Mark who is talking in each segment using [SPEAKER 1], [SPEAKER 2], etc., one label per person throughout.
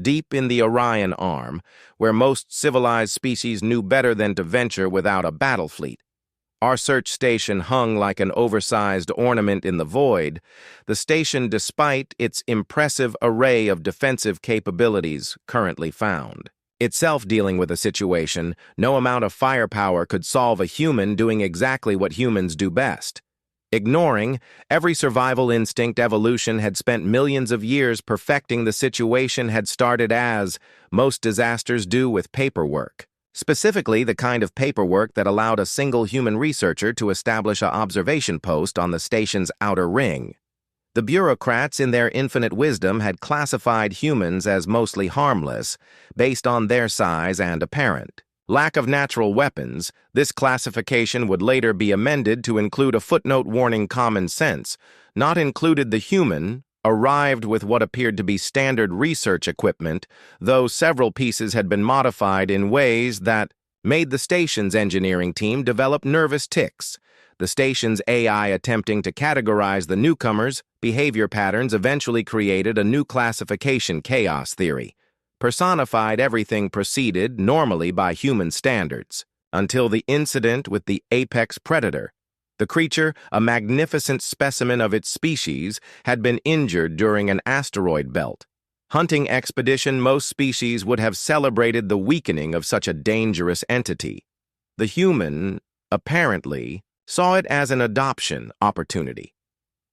[SPEAKER 1] deep in the Orion Arm, where most civilized species knew better than to venture without a battle fleet. Our search station hung like an oversized ornament in the void, the station despite its impressive array of defensive capabilities currently found. Itself dealing with a situation, no amount of firepower could solve a human doing exactly what humans do best. Ignoring every survival instinct evolution had spent millions of years perfecting, the situation had started as most disasters do, with paperwork. Specifically, the kind of paperwork that allowed a single human researcher to establish an observation post on the station's outer ring. The bureaucrats, in their infinite wisdom, had classified humans as mostly harmless, based on their size and apparent lack of natural weapons. This classification would later be amended to include a footnote warning common sense, not included the human, arrived with what appeared to be standard research equipment, though several pieces had been modified in ways that made the station's engineering team develop nervous tics. The station's AI attempting to categorize the newcomers' behavior patterns eventually created a new classification chaos theory. Personified everything proceeded normally by human standards, until the incident with the apex predator. The creature, a magnificent specimen of its species, had been injured during an asteroid belt hunting expedition. Most species would have celebrated the weakening of such a dangerous entity. The human, apparently, saw it as an adoption opportunity.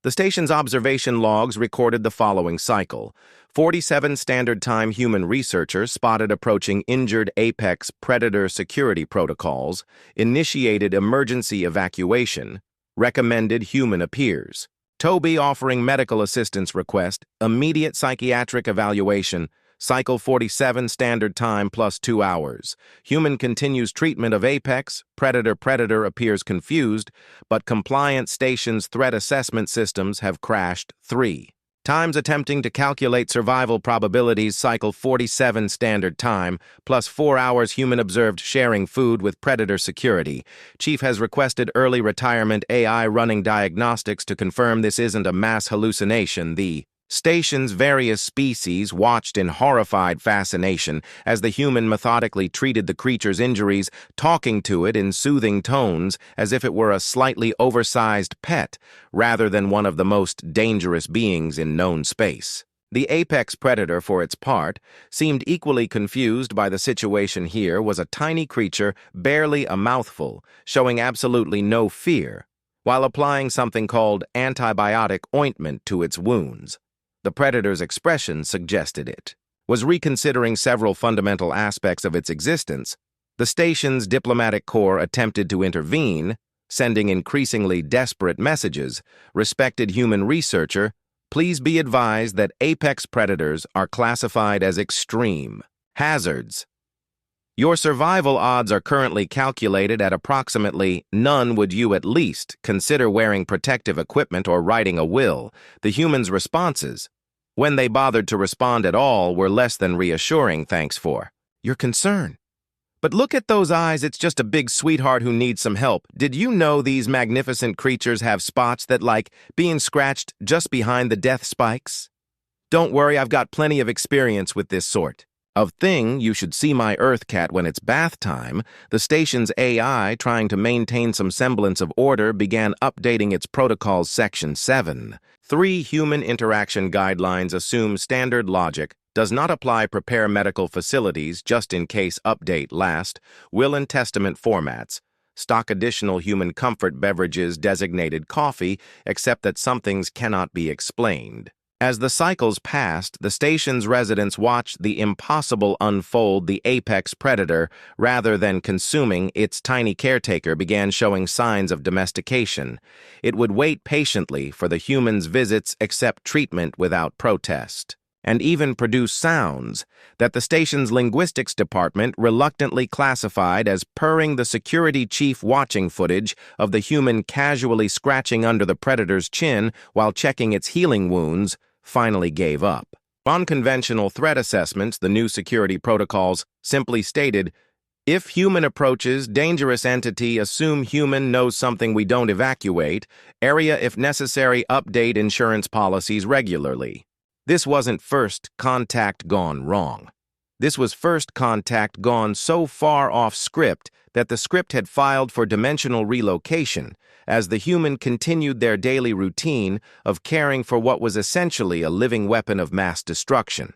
[SPEAKER 1] The station's observation logs recorded the following cycle. 47 Standard Time human researchers spotted approaching injured apex predator security protocols, initiated emergency evacuation, recommended human appears. Toby offering medical assistance request, immediate psychiatric evaluation, cycle 47 Standard Time plus 2 hours. Human continues treatment of apex, predator appears confused, but compliant station's threat assessment systems have crashed. 3 times attempting to calculate survival probabilities, cycle 47 Standard Time, plus 4 hours. Human observed sharing food with predator security. Chief has requested early retirement. AI running diagnostics to confirm this isn't a mass hallucination. The station's various species watched in horrified fascination as the human methodically treated the creature's injuries, talking to it in soothing tones as if it were a slightly oversized pet rather than one of the most dangerous beings in known space. The apex predator, for its part, seemed equally confused by the situation. Here was a tiny creature, barely a mouthful, showing absolutely no fear, while applying something called antibiotic ointment to its wounds. The predator's expression suggested it was reconsidering several fundamental aspects of its existence. The station's diplomatic corps attempted to intervene, sending increasingly desperate messages. Respected human researcher, please be advised that apex predators are classified as extreme hazards. Your survival odds are currently calculated at approximately none. Would you at least consider wearing protective equipment or writing a will? The human's responses, when they bothered to respond at all, were less than reassuring. Thanks for your concern. But look at those eyes. It's just a big sweetheart who needs some help. Did you know these magnificent creatures have spots that like being scratched just behind the death spikes? Don't worry, I've got plenty of experience with this sort of thing. You should see my Earth cat when it's bath time. The station's AI, trying to maintain some semblance of order, began updating its protocols. Section 7. 3 Human interaction guidelines assume standard logic, does not apply. Prepare medical facilities just in case. Update last. Will and testament formats. Stock additional human comfort beverages designated coffee, except that some things cannot be explained. As the cycles passed, the station's residents watched the impossible unfold. The apex predator, rather than consuming its tiny caretaker, began showing signs of domestication. It would wait patiently for the humans' visits, accept treatment without protest, and even produce sounds that the station's linguistics department reluctantly classified as purring. The security chief, watching footage of the human casually scratching under the predator's chin while checking its healing wounds, finally gave up. Unconventional threat assessments, the new security protocols, simply stated, if human approaches dangerous entity, assume human knows something we don't, evacuate area if necessary, update insurance policies regularly. This wasn't first contact gone wrong. This was first contact gone so far off script that the script had filed for dimensional relocation as the human continued their daily routine of caring for what was essentially a living weapon of mass destruction.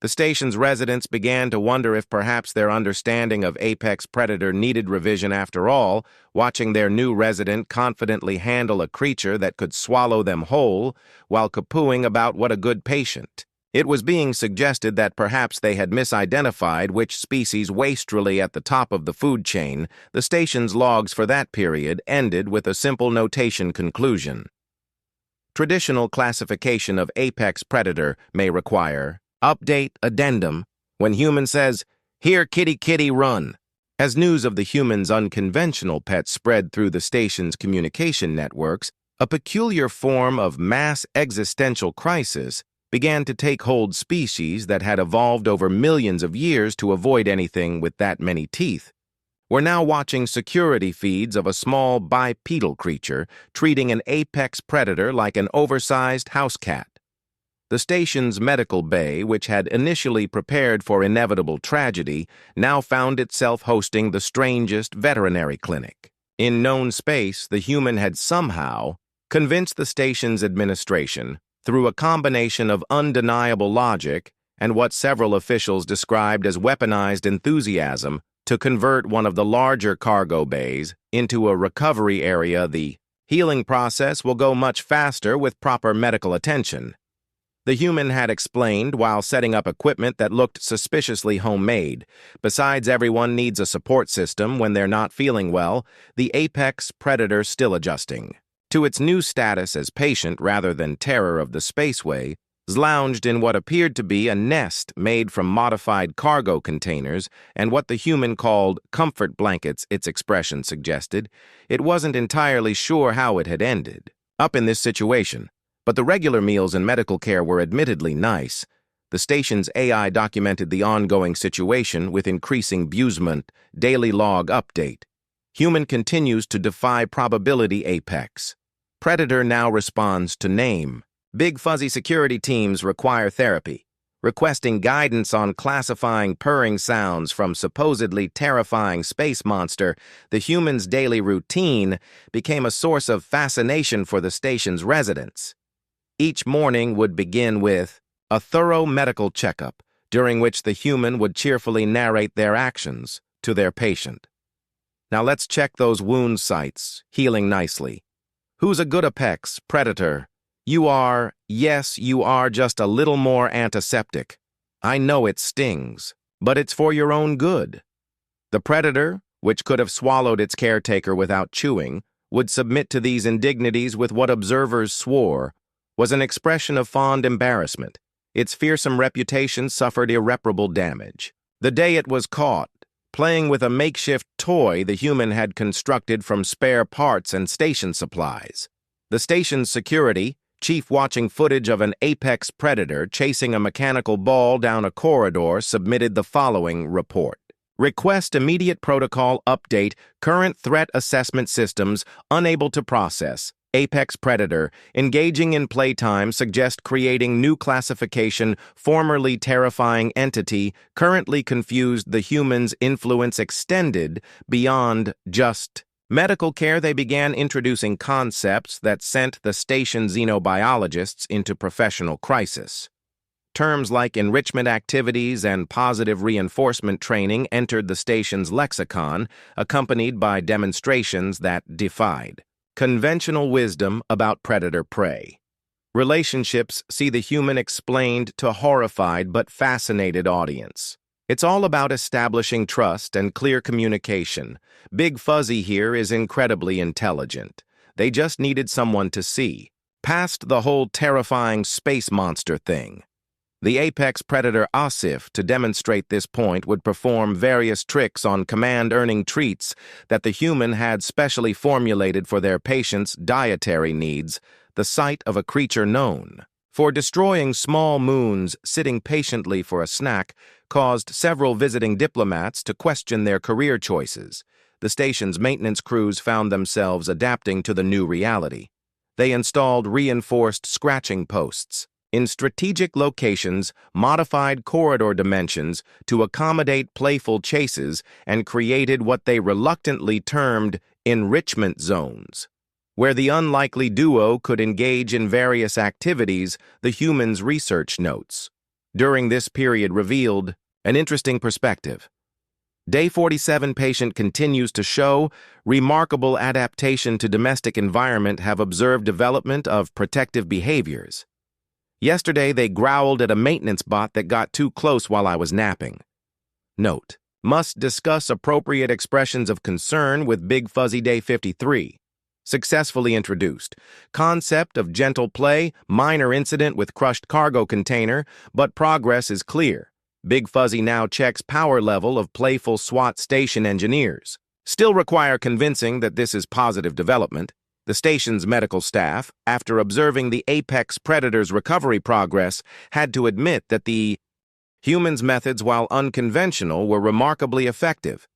[SPEAKER 1] The station's residents began to wonder if perhaps their understanding of apex predator needed revision after all, watching their new resident confidently handle a creature that could swallow them whole while kapooing about what a good patient. It was being suggested that perhaps they had misidentified which species wastrelly at the top of the food chain. The station's logs for that period ended with a simple notation conclusion. Traditional classification of apex predator may require update addendum when human says, "Here, kitty, kitty, run." As news of the human's unconventional pet spread through the station's communication networks, a peculiar form of mass existential crisis began to take hold species that had evolved over millions of years to avoid anything with that many teeth. We're now watching security feeds of a small bipedal creature treating an apex predator like an oversized house cat. The station's medical bay, which had initially prepared for inevitable tragedy, now found itself hosting the strangest veterinary clinic. In known space, the human had somehow convinced the station's administration, through a combination of undeniable logic and what several officials described as weaponized enthusiasm, to convert one of the larger cargo bays into a recovery area. The healing process will go much faster with proper medical attention. The human had explained while setting up equipment that looked suspiciously homemade. Besides, everyone needs a support system when they're not feeling well, the apex predator still adjusting to its new status as patient rather than terror of the spaceway, lounged in what appeared to be a nest made from modified cargo containers and what the human called comfort blankets. Its expression suggested it wasn't entirely sure how it had ended up in this situation, but the regular meals and medical care were admittedly nice. The station's AI documented the ongoing situation with increasing abusement. Daily log update. Human continues to defy probability apex. Predator now responds to name. Big fuzzy security teams require therapy, requesting guidance on classifying purring sounds from supposedly terrifying space monster. The human's daily routine became a source of fascination for the station's residents. Each morning would begin with a thorough medical checkup, during which the human would cheerfully narrate their actions to their patient. Now let's check those wound sites, healing nicely. Who's a good apex predator? You are, yes, you are just a little more antiseptic. I know it stings, but it's for your own good. The predator, which could have swallowed its caretaker without chewing, would submit to these indignities with what observers swore was an expression of fond embarrassment. Its fearsome reputation suffered irreparable damage. The day it was caught, playing with a makeshift toy the human had constructed from spare parts and station supplies. The station's security, chief watching footage of an apex predator chasing a mechanical ball down a corridor, submitted the following report. Request immediate protocol update. Current threat assessment systems unable to process. Apex predator, engaging in playtime, suggest creating new classification, formerly terrifying entity, currently confused. The human's influence extended beyond just medical care. They began introducing concepts that sent the station xenobiologists into professional crisis. Terms like enrichment activities and positive reinforcement training entered the station's lexicon, accompanied by demonstrations that defied conventional wisdom about predator-prey. Relationships see the human explained to horrified but fascinated audience. It's all about establishing trust and clear communication. Big Fuzzy here is incredibly intelligent. They just needed someone to see past the whole terrifying space monster thing. The apex predator Asif, to demonstrate this point, would perform various tricks on command, earning treats that the human had specially formulated for their patients' dietary needs, the sight of a creature known for destroying small moons sitting patiently for a snack caused several visiting diplomats to question their career choices. The station's maintenance crews found themselves adapting to the new reality. They installed reinforced scratching posts, in strategic locations, modified corridor dimensions to accommodate playful chases, and created what they reluctantly termed enrichment zones, where the unlikely duo could engage in various activities, the humans' research notes. During this period revealed an interesting perspective. Day 47 patient continues to show remarkable adaptation to domestic environment, have observed development of protective behaviors. Yesterday, they growled at a maintenance bot that got too close while I was napping. Note: must discuss appropriate expressions of concern with Big Fuzzy Day 53. Successfully introduced. Concept of gentle play, minor incident with crushed cargo container, but progress is clear. Big Fuzzy now checks power level of playful SWAT station engineers. Still require convincing that this is positive development. The station's medical staff, after observing the apex predator's recovery progress, had to admit that the humans' methods, while unconventional, were remarkably effective.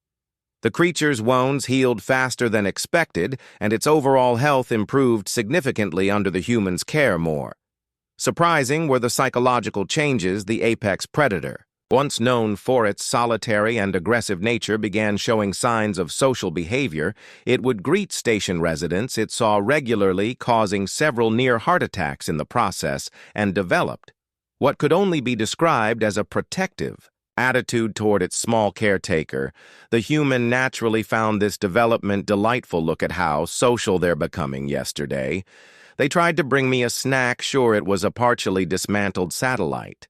[SPEAKER 1] The creature's wounds healed faster than expected, and its overall health improved significantly under the human's care more. Surprising were the psychological changes. The apex predator, once known for its solitary and aggressive nature, began showing signs of social behavior. It would greet station residents it saw regularly, causing several near heart attacks in the process, and developed what could only be described as a protective attitude toward its small caretaker. The human naturally found this development delightful. Look at how social they're becoming. Yesterday, they tried to bring me a snack. Sure, it was a partially dismantled satellite.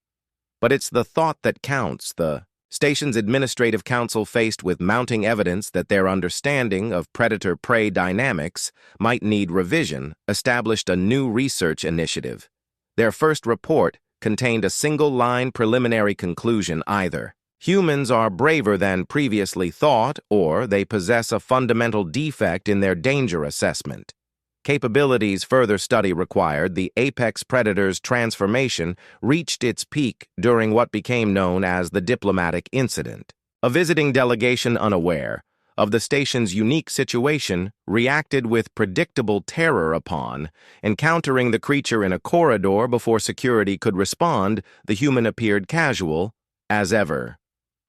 [SPEAKER 1] But it's the thought that counts. The station's administrative council, faced with mounting evidence that their understanding of predator-prey dynamics might need revision, established a new research initiative. Their first report contained a single-line preliminary conclusion: either humans are braver than previously thought, or they possess a fundamental defect in their danger assessment. Capabilities further study required. The apex predator's transformation reached its peak during what became known as the diplomatic incident. A visiting delegation, unaware of the station's unique situation, reacted with predictable terror upon encountering the creature in a corridor. Before security could respond, the human appeared casual as ever.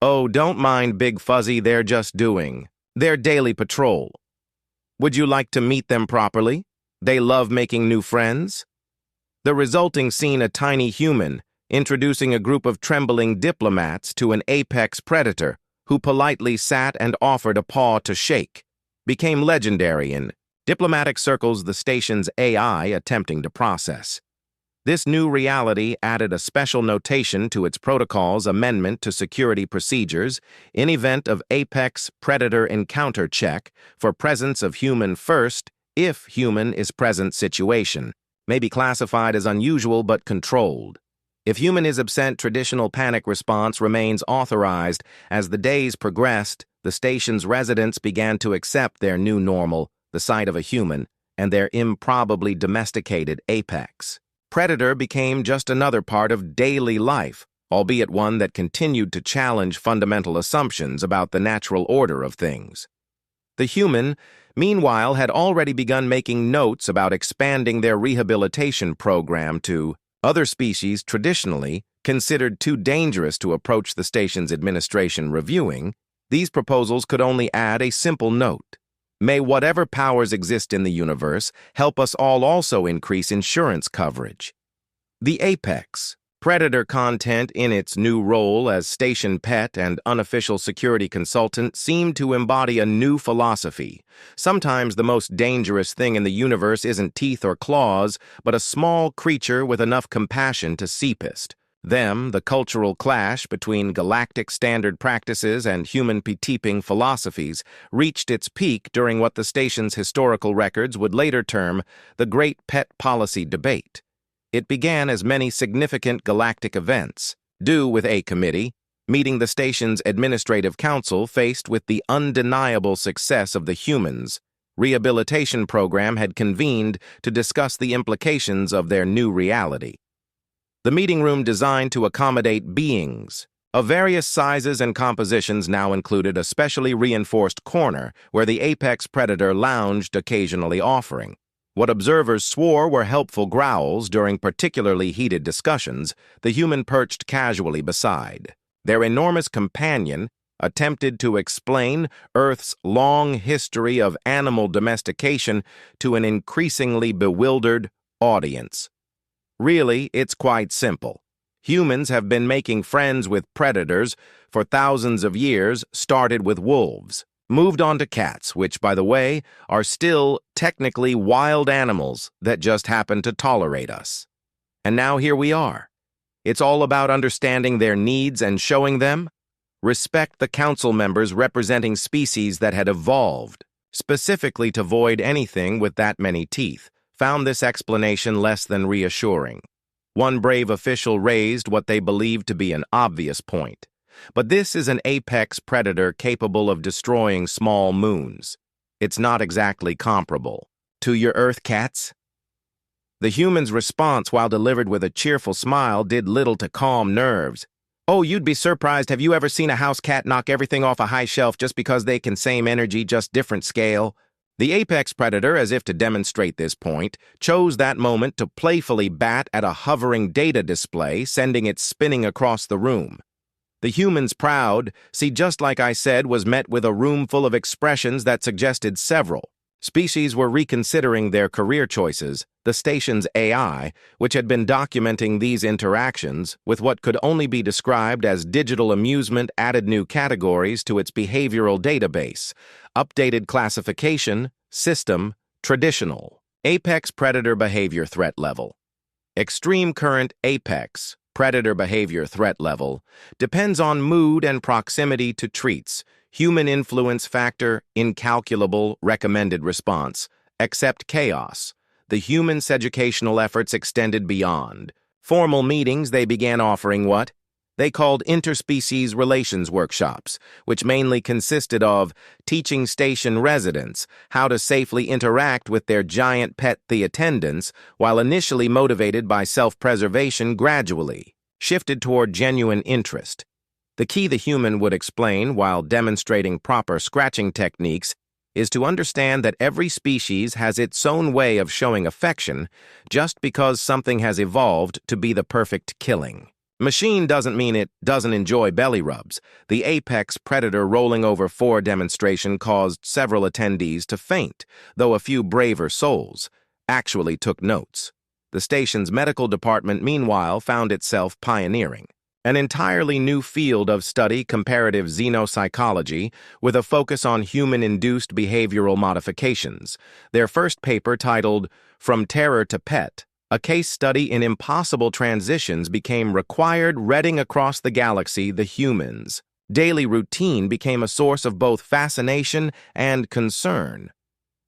[SPEAKER 1] "Oh, don't mind Big Fuzzy, they're just doing their daily patrol. Would you like to meet them properly? They love making new friends." The resulting scene: a tiny human introducing a group of trembling diplomats to an apex predator, who politely sat and offered a paw to shake, became legendary in diplomatic circles, the station's AI attempting to process. This new reality added a special notation to its protocol's amendment to security procedures in event of apex predator encounter check for presence of human first. If human is present, situation may be classified as unusual but controlled. If human is absent, traditional panic response remains authorized. As the days progressed, the station's residents began to accept their new normal, the sight of a human, and their improbably domesticated apex predator became just another part of daily life, albeit one that continued to challenge fundamental assumptions about the natural order of things. The human, meanwhile, had already begun making notes about expanding their rehabilitation program to other species traditionally considered too dangerous to approach the station's administration. Reviewing these proposals could only add a simple note: may whatever powers exist in the universe help us all also increase insurance coverage. The apex predator content, in its new role as station pet and unofficial security consultant, seemed to embody a new philosophy. Sometimes the most dangerous thing in the universe isn't teeth or claws, but a small creature with enough compassion to see past them. The cultural clash between galactic standard practices and human peacekeeping philosophies reached its peak during what the station's historical records would later term the Great Pet Policy Debate. It began as many significant galactic events, due with a committee meeting the station's administrative council, faced with the undeniable success of the humans' rehabilitation program, had convened to discuss the implications of their new reality. The meeting room, designed to accommodate beings of various sizes and compositions, now included a specially reinforced corner where the apex predator lounged, occasionally offering What observers swore were helpful growls during particularly heated discussions, the human perched casually beside. Their enormous companion attempted to explain Earth's long history of animal domestication to an increasingly bewildered audience. Really, it's quite simple. Humans have been making friends with predators for thousands of years, started with wolves, moved on to cats, which, by the way, are still technically wild animals that just happen to tolerate us. And now here we are. It's all about understanding their needs and showing them. Respect the council members representing species that had evolved, specifically to avoid anything with that many teeth, found this explanation less than reassuring. One brave official raised what they believed to be an obvious point. But this is an apex predator capable of destroying small moons. It's not exactly comparable to your Earth cats. The human's response, while delivered with a cheerful smile, did little to calm nerves. Oh, you'd be surprised. Have you ever seen a house cat knock everything off a high shelf just because they can same energy, just different scale? The apex predator, as if to demonstrate this point, chose that moment to playfully bat at a hovering data display, sending it spinning across the room. The human's proud, just like I said, was met with a room full of expressions that suggested several species were reconsidering their career choices. The station's AI, which had been documenting these interactions with what could only be described as digital amusement, added new categories to its behavioral database. Updated classification, system, traditional. Apex predator behavior threat level. Extreme current apex predator behavior threat level depends on mood and proximity to treats. Human influence factor, incalculable, recommended response. Accept chaos. The human's educational efforts extended beyond formal meetings. They began offering what they called interspecies relations workshops, which mainly consisted of teaching station residents how to safely interact with their giant pet attendants, while initially motivated by self-preservation, gradually shifted toward genuine interest. The key, the human would explain while demonstrating proper scratching techniques, is to understand that every species has its own way of showing affection just because something has evolved to be the perfect killing machine doesn't mean it doesn't enjoy belly rubs. The apex predator rolling over 4 demonstration caused several attendees to faint, though a few braver souls actually took notes. The station's medical department, meanwhile, found itself pioneering an entirely new field of study, comparative xenopsychology, with a focus on human-induced behavioral modifications. Their first paper, titled From Terror to Pet, a case study in impossible transitions, became required, reading across the galaxy. The humans' daily routine became a source of both fascination and concern.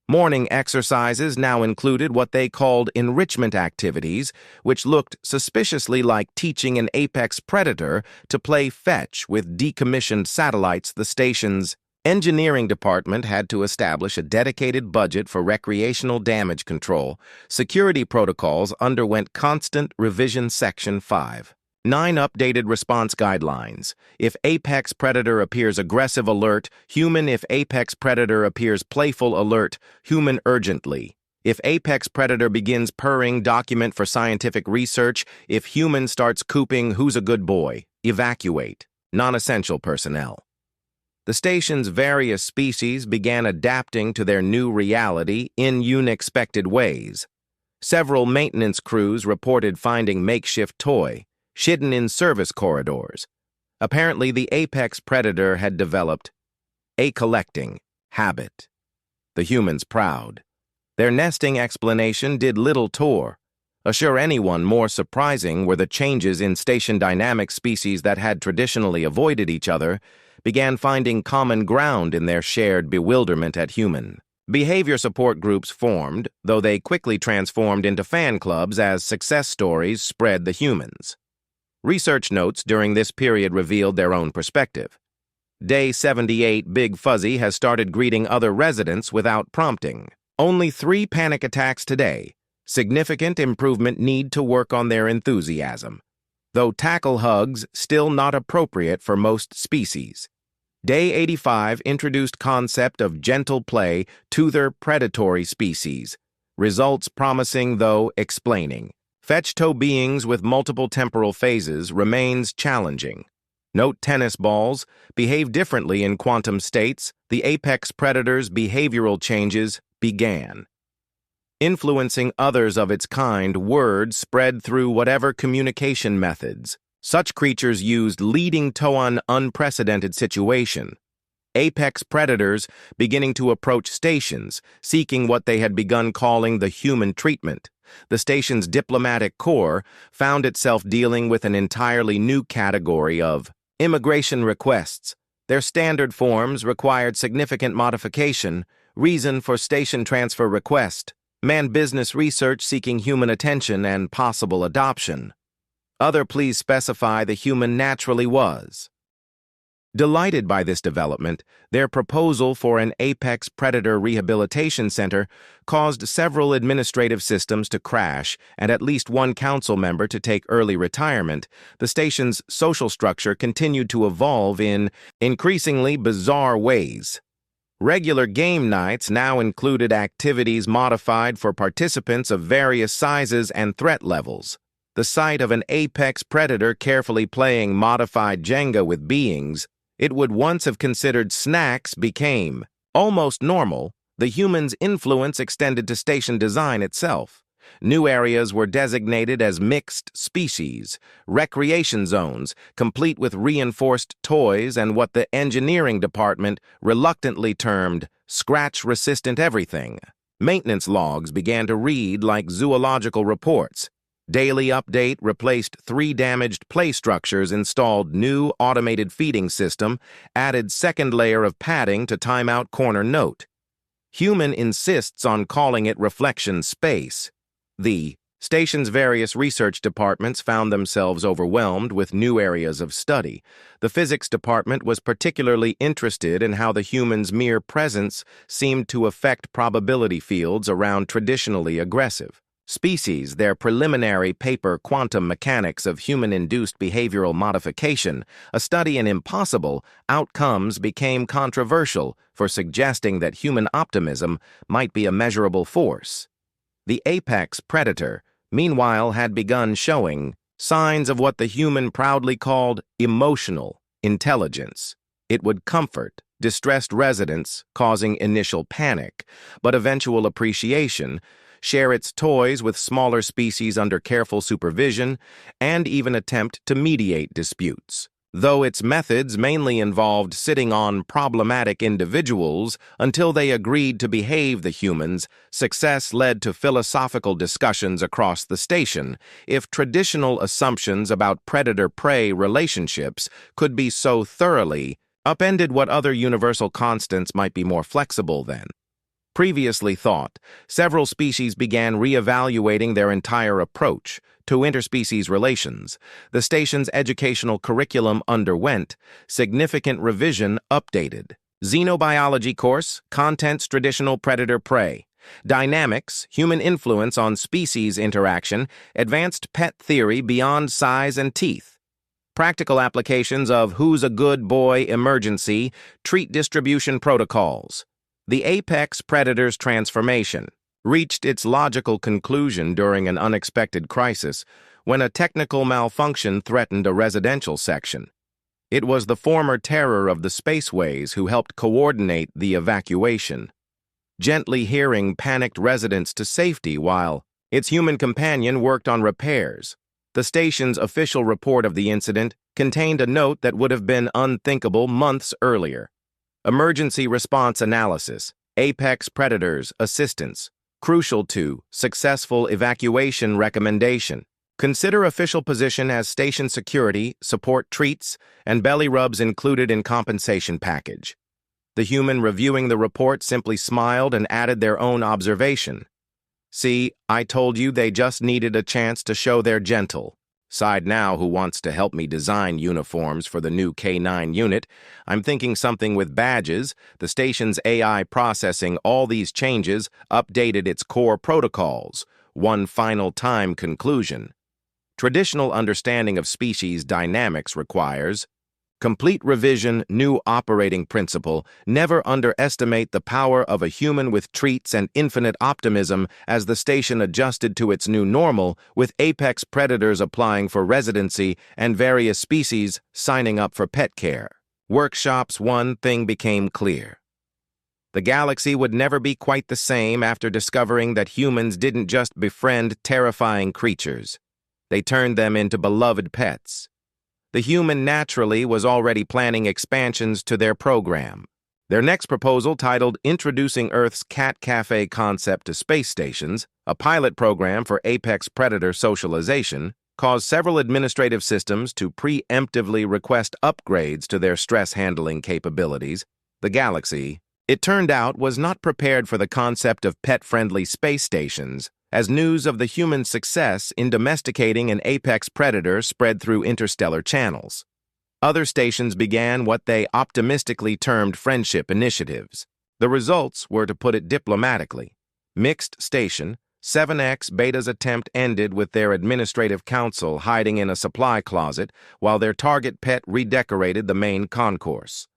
[SPEAKER 1] Morning exercises now included what they called enrichment activities, which looked suspiciously like teaching an apex predator to play fetch with decommissioned satellites. The station's engineering department had to establish a dedicated budget for recreational damage control. Security protocols underwent constant revision. Section 5. 9 updated response guidelines. If apex predator appears aggressive, alert human. If apex predator appears playful, alert human urgently. If apex predator begins purring, document for scientific research. If human starts cooping, who's a good boy? Evacuate non-essential personnel. The station's various species began adapting to their new reality in unexpected ways. Several maintenance crews reported finding makeshift toy hidden in service corridors. Apparently, the apex predator had developed a collecting habit. The humans proud. Their nesting explanation did little to assure anyone. More surprising were the changes in station dynamics. Species that had traditionally avoided each other began finding common ground in their shared bewilderment at human. Behavior support groups formed, though they quickly transformed into fan clubs as success stories spread. The humans' research notes during this period revealed their own perspective. Day 78, Big Fuzzy has started greeting other residents without prompting. Only 3 panic attacks today. Significant improvement, need to work on their enthusiasm. Though tackle hugs still not appropriate for most species. Day 85 introduced concept of gentle play to their predatory species. Results promising, though explaining. Fetch-toe beings with multiple temporal phases remains challenging. Note tennis balls behave differently in quantum states. The apex predator's behavioral changes began. Influencing others of its kind, word spread through whatever communication methods. Such creatures used leading to an unprecedented situation. Apex predators beginning to approach stations, seeking what they had begun calling the human treatment. The station's diplomatic corps found itself dealing with an entirely new category of immigration requests. Their standard forms required significant modification. Reason for station transfer request: man business research seeking human attention and possible adoption. Other pleas specify the human naturally was. Delighted by this development, their proposal for an apex predator rehabilitation center caused several administrative systems to crash and at least one council member to take early retirement. The station's social structure continued to evolve in increasingly bizarre ways. Regular game nights now included activities modified for participants of various sizes and threat levels. The sight of an apex predator carefully playing modified Jenga with beings it would once have considered snacks became almost normal. The human's influence extended to station design itself. New areas were designated as mixed species, recreation zones, complete with reinforced toys and what the engineering department reluctantly termed scratch-resistant everything. Maintenance logs began to read like zoological reports. Daily update replaced 3 damaged play structures, installed new automated feeding system, added second layer of padding to timeout corner note. Human insists on calling it reflection space. The station's various research departments found themselves overwhelmed with new areas of study. The physics department was particularly interested in how the human's mere presence seemed to affect probability fields around traditionally aggressive species. Their preliminary paper, Quantum Mechanics of Human-Induced Behavioral Modification, a study in impossible outcomes, became controversial for suggesting that human optimism might be a measurable force. The apex predator, meanwhile, had begun showing signs of what the human proudly called emotional intelligence. It would comfort distressed residents, causing initial panic, but eventual appreciation, share its toys with smaller species under careful supervision, and even attempt to mediate disputes. Though its methods mainly involved sitting on problematic individuals until they agreed to behave the humans, success led to philosophical discussions across the station if traditional assumptions about predator-prey relationships could be so thoroughly upended. What other universal constants might be more flexible then? Previously thought, several species began re-evaluating their entire approach to interspecies relations. The station's educational curriculum underwent significant revision. Updated xenobiology course, contents traditional predator-prey, dynamics, human influence on species interaction, advanced pet theory beyond size and teeth, practical applications of who's a good boy emergency, treat distribution protocols. The apex predator's transformation reached its logical conclusion during an unexpected crisis when a technical malfunction threatened a residential section. It was the former terror of the spaceways who helped coordinate the evacuation, gently hearing panicked residents to safety while its human companion worked on repairs. The station's official report of the incident contained a note that would have been unthinkable months earlier. Emergency response analysis, apex predators, assistance, crucial to successful evacuation recommendation. Consider official position as station security, support treats, and belly rubs included in compensation package. The human reviewing the report simply smiled and added their own observation. See, I told you they just needed a chance to show they're gentle. Side now who wants to help me design uniforms for the new K9 unit. I'm thinking something with badges. The station's AI processing all these changes updated its core protocols. One final time conclusion. Traditional understanding of species dynamics requires Complete revision, new operating principle. Never underestimate the power of a human with treats and infinite optimism as the station adjusted to its new normal, with apex predators applying for residency and various species signing up for pet care. Workshops, one thing became clear. The galaxy would never be quite the same after discovering that humans didn't just befriend terrifying creatures. They turned them into beloved pets. The human naturally was already planning expansions to their program. Their next proposal, titled Introducing Earth's Cat Cafe Concept to Space Stations, a pilot program for apex predator socialization, caused several administrative systems to preemptively request upgrades to their stress-handling capabilities. The galaxy, it turned out, was not prepared for the concept of pet-friendly space stations, as news of the human success in domesticating an apex predator spread through interstellar channels. Other stations began what they optimistically termed friendship initiatives. The results were, to put it diplomatically, mixed. Station 7X Beta's attempt ended with their administrative council hiding in a supply closet while their target pet redecorated the main concourse.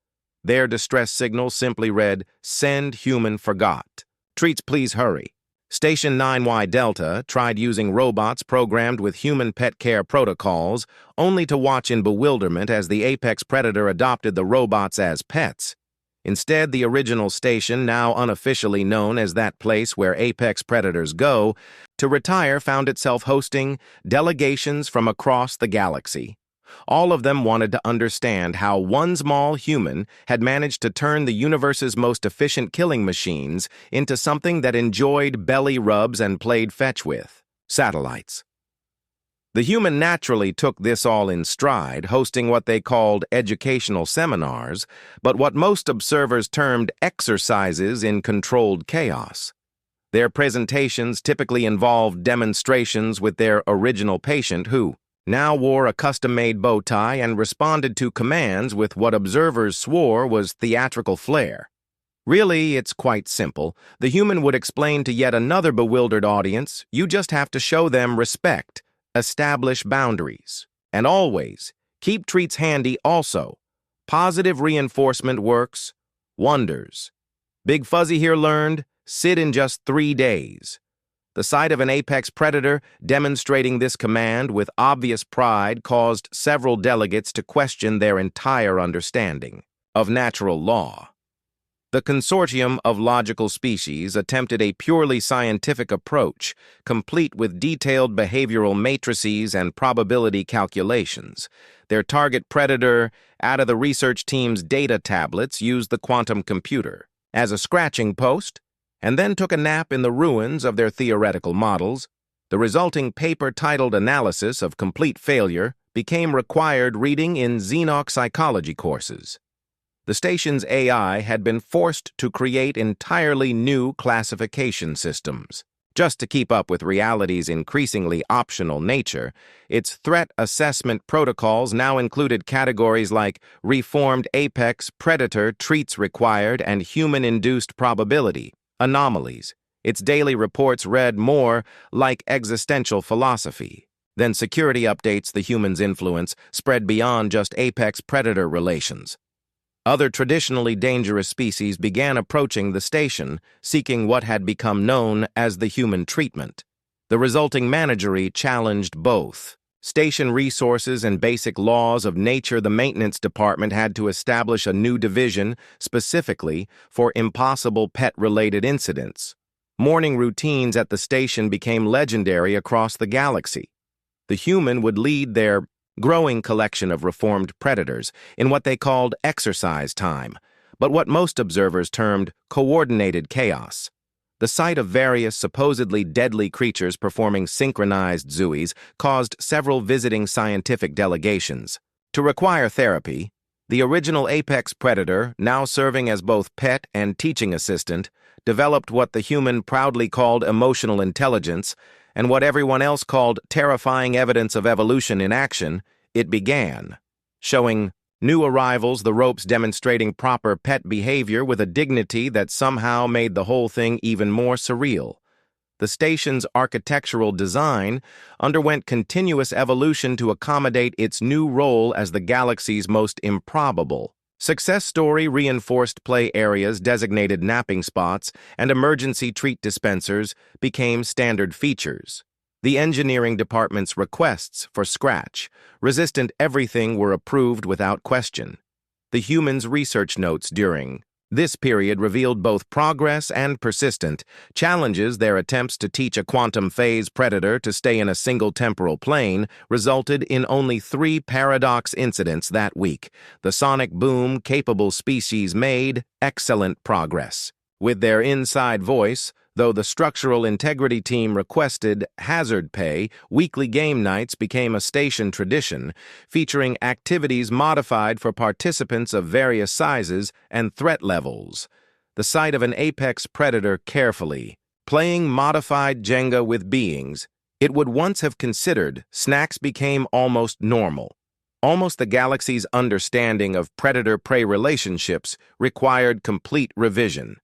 [SPEAKER 1] Their distress signal simply read, "Send human forgot. Treats please hurry." Station 9Y Delta tried using robots programmed with human pet care protocols, only to watch in bewilderment as the apex predator adopted the robots as pets. Instead, the original station, now unofficially known as that place where apex predators go to retire, found itself hosting delegations from across the galaxy. All of them wanted to understand how one small human had managed to turn the universe's most efficient killing machines into something that enjoyed belly rubs and played fetch with satellites. The human naturally took this all in stride, hosting what they called educational seminars, but what most observers termed exercises in controlled chaos. Their presentations typically involved demonstrations with their original patient, who now wore a custom-made bow tie and responded to commands with what observers swore was theatrical flair. Really, it's quite simple. The human would explain to yet another bewildered audience, you just have to show them respect, establish boundaries, and always keep treats handy also. Positive reinforcement works wonders. Big Fuzzy here learned, sit in just 3 days. The sight of an apex predator demonstrating this command with obvious pride caused several delegates to question their entire understanding of natural law. The Consortium of Logical Species attempted a purely scientific approach, complete with detailed behavioral matrices and probability calculations. Their target predator, out of the research team's data tablets, used the quantum computer as a scratching post, and then took a nap in the ruins of their theoretical models. The resulting paper, titled Analysis of Complete Failure, became required reading in Xenoc psychology courses. The station's AI had been forced to create entirely new classification systems. Just to keep up with reality's increasingly optional nature, its threat assessment protocols now included categories like reformed apex predator treats required and human-induced probability anomalies. Its daily reports read more like existential philosophy. Then security updates. The human's influence spread beyond just apex predator relations. Other traditionally dangerous species began approaching the station, seeking what had become known as the human treatment. The resulting menagerie challenged both station resources and basic laws of nature. The maintenance department had to establish a new division specifically for impossible pet-related incidents. Morning routines at the station became legendary across the galaxy. The human would lead their growing collection of reformed predators in what they called exercise time, but what most observers termed coordinated chaos. The sight of various supposedly deadly creatures performing synchronized zooies caused several visiting scientific delegations to require therapy. The original apex predator, now serving as both pet and teaching assistant, developed what the human proudly called emotional intelligence, and what everyone else called terrifying evidence of evolution in action. It began showing new arrivals the ropes demonstrating proper pet behavior with a dignity that somehow made the whole thing even more surreal. The station's architectural design underwent continuous evolution to accommodate its new role as the galaxy's most improbable. Success story reinforced play areas, designated napping spots, and emergency treat dispensers became standard features. The engineering department's requests for scratch-resistant everything were approved without question. The humans' research notes during this period revealed both progress and persistent challenges. Their attempts to teach a quantum phase predator to stay in a single temporal plane resulted in only 3 paradox incidents that week. The sonic boom-capable species made excellent progress. With their inside voice, though the structural integrity team requested hazard pay, weekly game nights became a station tradition, featuring activities modified for participants of various sizes and threat levels. The sight of an apex predator carefully playing modified Jenga with beings it would once have considered, snacks became almost normal. Almost the galaxy's understanding of predator-prey relationships required complete revision.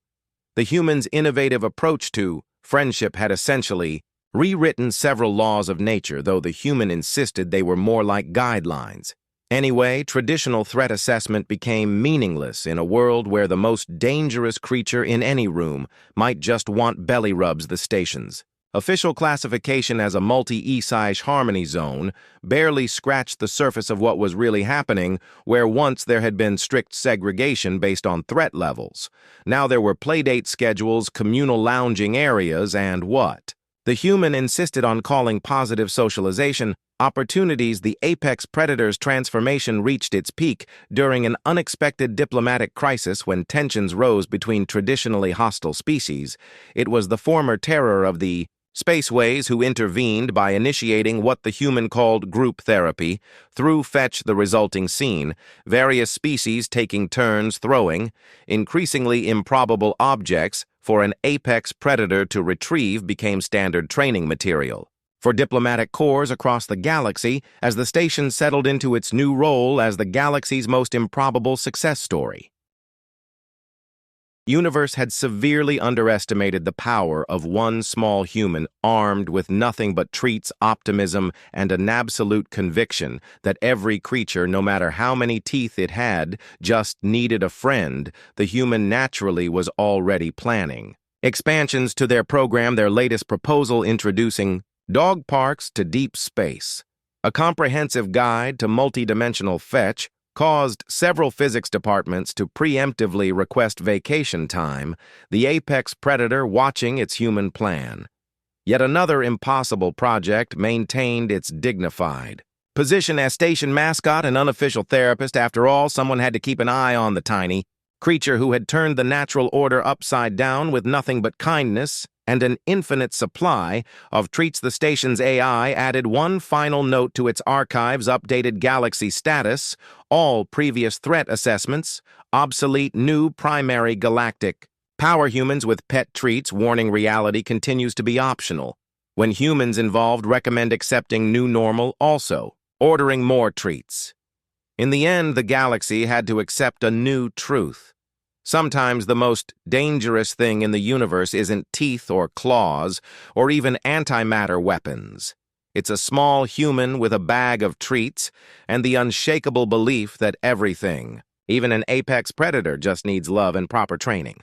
[SPEAKER 1] The humans' innovative approach to friendship had essentially rewritten several laws of nature, though the human insisted they were more like guidelines. Anyway, traditional threat assessment became meaningless in a world where the most dangerous creature in any room might just want belly rubs. The station's official classification as a multi-E-size harmony zone barely scratched the surface of what was really happening, where once there had been strict segregation based on threat levels. Now there were playdate schedules, communal lounging areas, and what the human insisted on calling positive socialization opportunities. The apex predator's transformation reached its peak during an unexpected diplomatic crisis when tensions rose between traditionally hostile species. It was the former terror of the spaceways who intervened by initiating what the human called group therapy. Through fetch the resulting scene, various species taking turns throwing increasingly improbable objects for an apex predator to retrieve became standard training material for diplomatic corps across the galaxy as the station settled into its new role as the galaxy's most improbable success story. Universe had severely underestimated the power of one small human armed with nothing but treats, optimism, and an absolute conviction that every creature, no matter how many teeth it had, just needed a friend. The human naturally was already planning expansions to their program, their latest proposal introducing dog parks to deep space. A comprehensive guide to multidimensional fetch caused several physics departments to preemptively request vacation time, the apex predator watching its human plan. Yet another impossible project maintained its dignified position as station mascot and unofficial therapist. After all, someone had to keep an eye on the tiny creature who had turned the natural order upside down with nothing but kindness and an infinite supply of treats. The station's AI added one final note to its archives: updated galaxy status, all previous threat assessments, obsolete new primary galactic power. Humans with pet treats, warning reality continues to be optional. When humans involved, recommend accepting new normal, also ordering more treats. In the end, the galaxy had to accept a new truth. Sometimes the most dangerous thing in the universe isn't teeth or claws or even antimatter weapons. It's a small human with a bag of treats and the unshakable belief that everything, even an apex predator, just needs love and proper training.